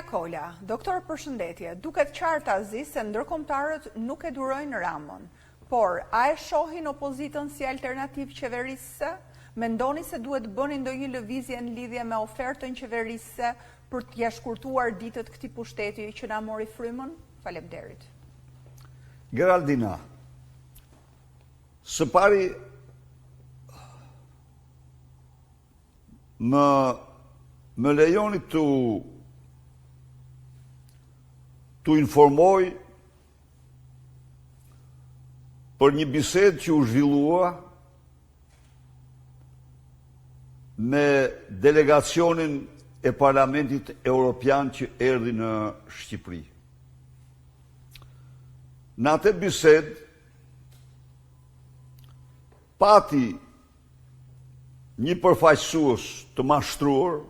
Kola, doktor përshëndetje, duket qartë azi se ndërkombëtarët nuk e durojnë Ramon, por a e shohin opozitën si alternativë qeverisëse? Mendoni se duhet bëni ndonjë lëvizje në lidhje me ofertën qeverisëse për t'ia shkurtuar ditët këtij pushteti që na mori frymën? Faleminderit. Geraldina, së pari më lejoni t'u informoj për një bisedë që u zhvillua me delegacionin e Parlamentit Evropian që erdhi në Shqipëri. Në atë bisedë pati një përfaqësues të mashtruar,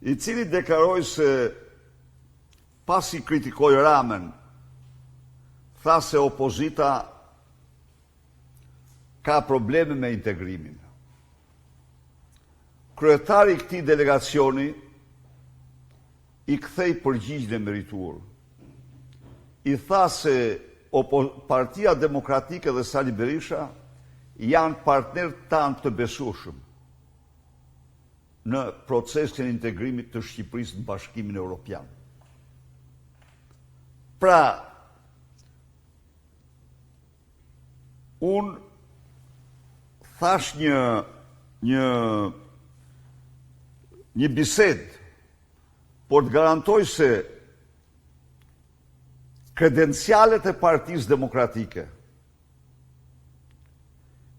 i cili deklaroi se pasi kritikoi Ramën, tha se opozita ka probleme me integrimin. Kryetari i këtij delegacioni i kthei përgjigjen e merituar. I tha se Partia Demokratike dhe Sali Berisha janë partnerë tanë të besueshëm në procesin e integrimit të Shqipërisë në Bashkimin Evropian. Pra, unë thash një bisedë, por të garantoj se kredencialet e Partisë Demokratike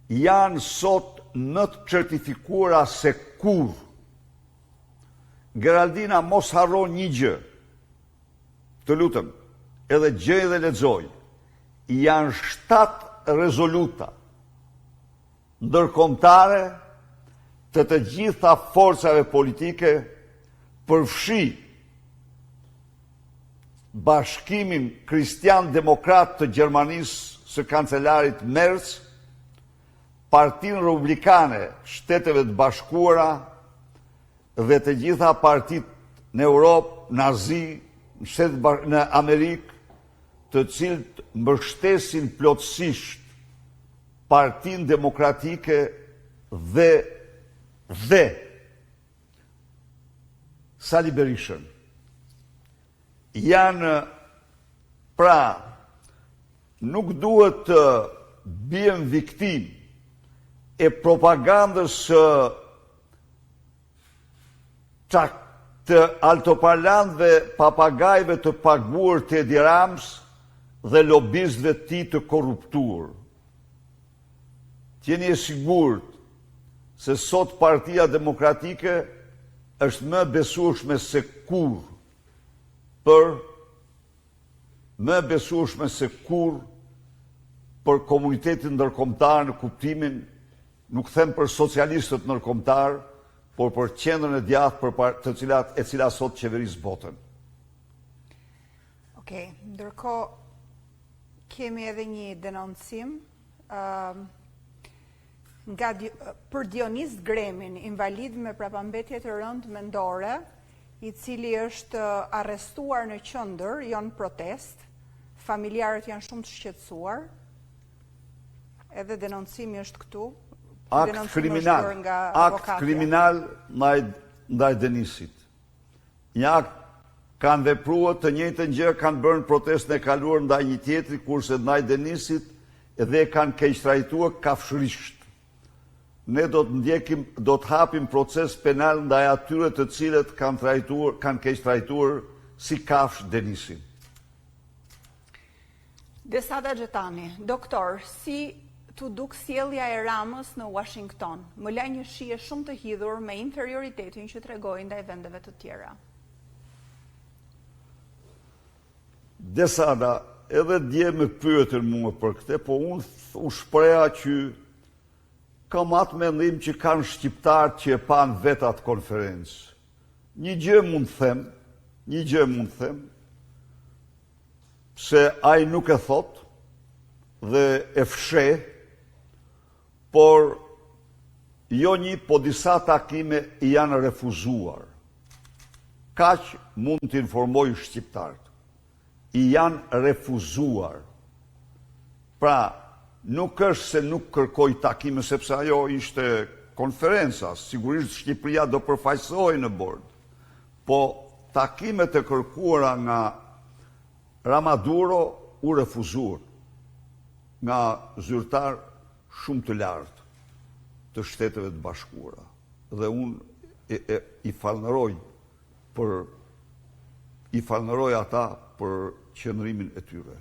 janë sot më të certifikuara se kur. Geraldina, mos harro një gjë, të lutem, edhe gjej dhe lexoj, janë 7 rezoluta ndërkombëtare të gjitha forcave politike përfshi Bashkimin Kristian-Demokrat të Gjermanisë së kancelarit Merz, Partinë Republikane Shteteve të Bashkuara dhe të gjitha partitë në Europë, në Azi, në Amerikë, të cilët mbështesin plotësisht Partinë Demokratike dhe Sali Berishën. Janë, pra, nuk duhet të bien viktim e propagandës të altoparlantëve papagajve të paguar të Edi Rams dhe lobistëve të tij të korruptuar. Jeni e sigurt se sot Partia Demokratike është më besueshme se kur për komunitetin ndërkombëtar në kuptimin, nuk them për socialistët ndërkombëtar, por për qendrën e djathtë e cila sot qeveris botën. Okej, ndërkohë kemi edhe një denoncim për Dionis Gremin, invalid me prapambetje të rëndë mendore, i cili është arrestuar në qendër, jo në protest. Familjarët janë shumë të shqetësuar. Edhe denoncimi është këtu. Akt kriminal ndaj Denisit. Një akt kanë vepruar të njëjtën gjë, kanë bërë në protestën e kaluar ndaj një tjetri, kurse ndaj Denisit edhe kanë keqtrajtuar kafshërisht. Ne do të hapim proces penal ndaj atyre të cilët kanë keqtrajtuar si kafsh Denisin. Desada Xhetani, doktor, si të duk sjellja e Ramës në Washington, më la një shije shumë të hidhur me inferioritetin që tregojnë ndaj vendeve të tjera. Desada, edhe dje me pyetën mua për këtë, po unë u shpreha që kam atë mendim që kanë shqiptarë që e panë vetat konferencë. Një gjë mund të them, se ai nuk e thot dhe e fsheh, por jo një, po disa takime janë refuzuar. kaq mund të informoj shqiptarët. I janë refuzuar. Pra, nuk është se nuk kërkoj takime, sepse ajo ishte konferenca, sigurisht Shqipëria do përfaqësohej në bord, po takimet e kërkuara nga Ramaduro u refuzuar nga zyrtar shumë të lartë të Shteteve të Bashkuara. Dhe unë i falënderoj ata për qëndrimin e tyre.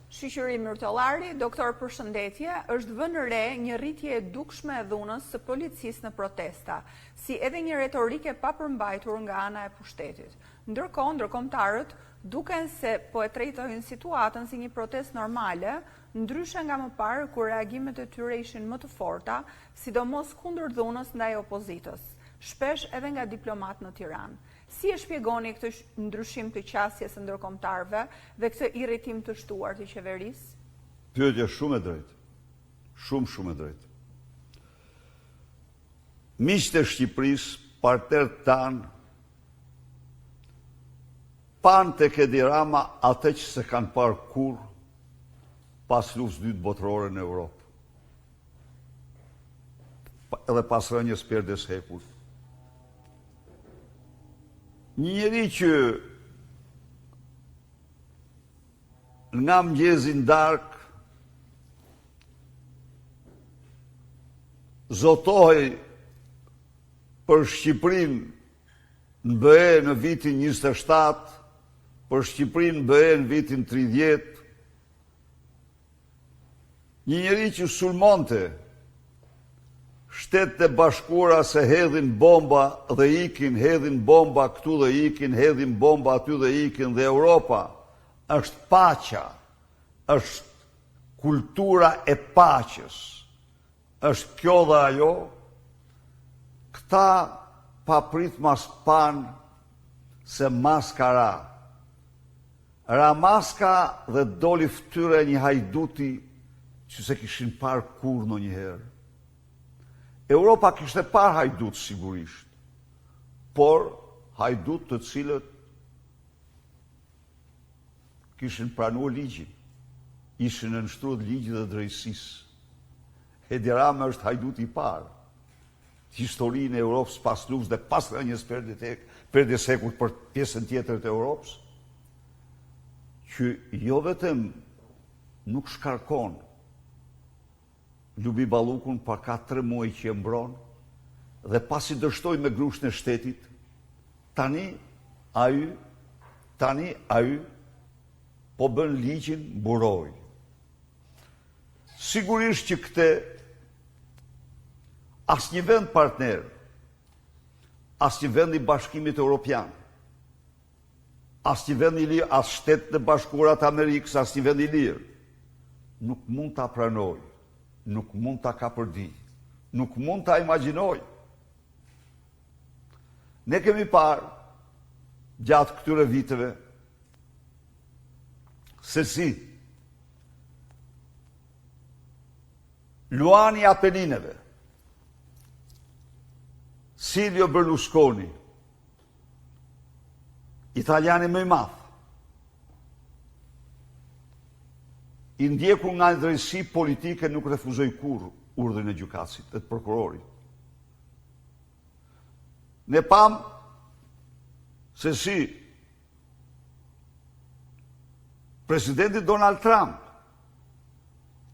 Shoqëri Myrtollari, doktor përshëndetje, është vënë re një rritje e dukshme e dhunës së policisë në protesta, si edhe një retorike pa përmbajtur nga ana e pushtetit. Ndërkohë, ndërkombëtarët duken se po e trajtojnë situatën si një protestë normale, ndryshe nga më parë kur reagimet e tyre ishin më të forta, sidomos kundër dhunës ndaj opozitës, shpesh edhe nga diplomat në Tiranë. Si e shpjegoni këtë ndryshim të qasjes së ndërkombëtarëve dhe këtë irritim të shtuar të qeverisë? Pyetje shumë e drejtë. Shumë e drejtë. Miqtë e Shqipërisë, partnerët tanë, panë tek Edi Rama atë që se kanë parë kur pas luftës dytë botërore në Europë. Edhe pas rënjes perdes hekur. Një njeri që nga mëngjezi dark zotohej për Shqipërinë në BE në vitin 27, për Shqipërinë në BE në vitin 30, një njeri që sulmonte Shtetet e Bashkuara se hedhin bomba dhe ikin, hedhin bomba këtu dhe ikin, hedhin bomba aty dhe ikin, dhe Europa është paqja, është kultura e paqes, është kjo dhe ajo, këta paprit mas panë se maskara. Ramaska dhe doli fytyra një hajduti që se kishin parë kur në njëherë. Europa kishte parë hajdut sigurisht, por hajdut të cilët kishin pranuar ligjin, ishin nënshtruar ligjit dhe drejtësisë. Edi Rama është hajduti i parë. Historinë e Europës pas luftës dhe pas rënjes perdes hekur për pjesën tjetër të Europës, që jo vetëm nuk shkarkon Lubi Ballukun pa ka 3 muaj që e mbron, dhe pasi dështoi me grushtin e shtetit, tani ai po bën ligjin buroj. Sigurisht që këtë asnjë vend partner, asnjë vend i Bashkimit Evropian, asnjë vend i lirë, as Shtetet e Bashkuara të Amerikës, asnjë vend i lirë, nuk mund ta pranojë, nuk mund ta kapërdi, nuk mund ta imagjinoj. Ne kemi parë gjatë këtyre viteve se si Luani Apenineve, Silvio Berlusconi, italiani më i madh, i ndjekur nga një drejtësi politike, nuk refuzoi kurrë urdhrin e gjykatësit, të prokurorit. Ne pam se si presidenti Donald Trump,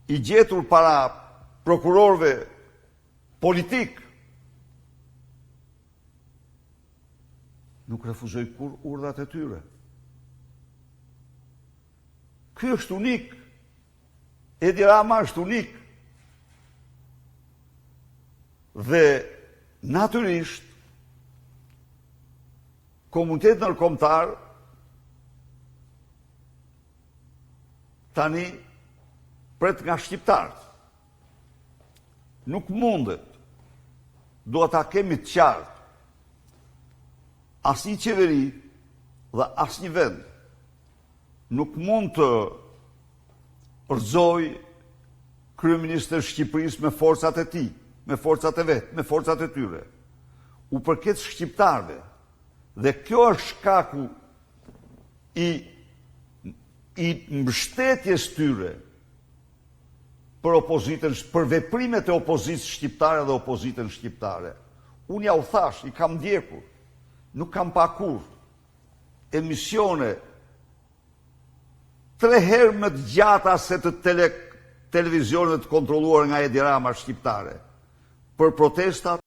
i gjetur para prokurorëve politik, nuk refuzoi kurrë urdhat e tyre. Ky është unik. Edi Rama është unik. Dhe natyrisht komuniteti ndërkombëtar tani pret nga shqiptarët. Nuk mundet, duhet ta kemi të qartë, asnjë qeveri dhe asnjë vend nuk mund të rrëzoj kryeministër e Shqipërisë me forcat e tij, me forcat e vet, me forcat e tyre. U përket shqiptarëve, Dhe kjo është shkaku i mbështetjes tyre për opozitën, për veprimet e opozitës shqiptare dhe opozitën shqiptare. Unë ja u thash, i kam ndjekur, nuk kam pakur emisione 3 herë më të gjata se të televizionet kontrolluar nga Edi Rama shqiptare për protestat